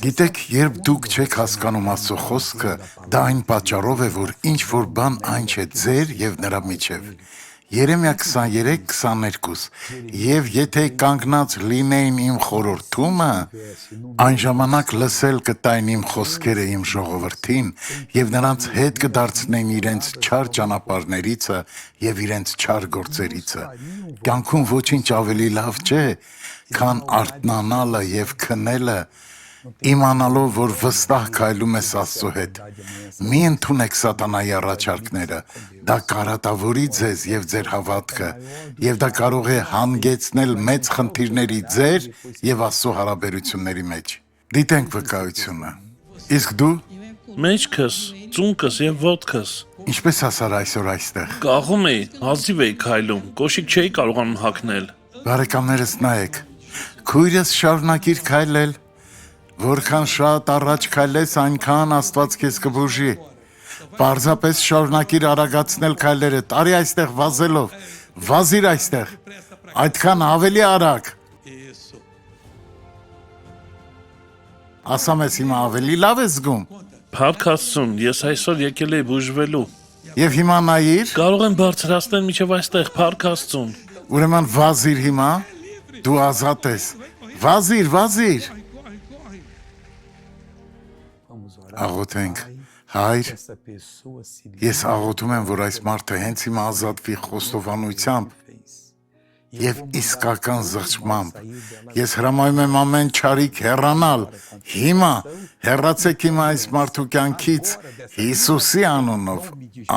Գիտեք, երբ դուք չեք հասկանում Աստծո խոսքը, դա այն պատճառով է, որ ինչ-որ բան այն չէ ձեր եւ նրա միջեւ։ Երեմիա 23:22 Եվ եթե կանգնած լինեին իմ խորհրդումը, այն ժամանակ լսել կտային իմ խոսքերը իմ ժողովրդին եւ նրանց հետ կդարձնեին իրենց չար ճանապարհներիցը եւ իրենց չար գործերիցը։ Կյանքում ոչինչ ավելի լավ չէ, քան արթնանալը եւ քնելը, իմանալով, որ վստահ քայլում ես Աստծո հետ։ Մի ընդունեք սատանայի առաջարկները, դա կարատավորի ձեզ եւ ձեր հավատքը, եւ դա կարող է հանգեցնել մեծ խնդիրների ձեր եւ Աստծո հարաբերությունների մեջ։ Դիտենք վկայությունը։ Իսկ դու Մեջքս, ծունկս եւ ոտքս ինչպես հասար այսօր այստեղ։ կաղում էի, հազիվ էի քայլում, կոշիկ չէի կարողանում հագնել։ Բարեկամներս նայեք, քույրս շարունակիր քայլել, որքան շատ առաջ քայլես, այնքան Աստված քեզ կբուժի։ Պարզապես շարունակիր արագացնել քայլերը, տարի այստեղ վազելով, վազիր այստեղ, այդքան ավելի արագ։ Ասամ ես հիմա ավելի լավ ես զգում։ Փառք Աստծուն, ես այսօր եկել էի բուժվելու։ Եվ հիմա նայիր, Կարող եմ բարձրացնել միջև այստեղ, փառք Աստծուն։ ուրեմն վազիր հիմա, դու ազատ ես, վազիր։ Աղոթենք, Հայր, ես աղոթում եմ, որ այս մարդը հենց հիմա ազատվի խոստովանությամբ եւ իսկական զղջմամբ։ Ես հրամայում եմ ամեն չարիք հեռանալ։ Հիմա հեռացեք հիմա այս մարդու կյանքից Հիսուսի անունով։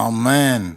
Ամեն։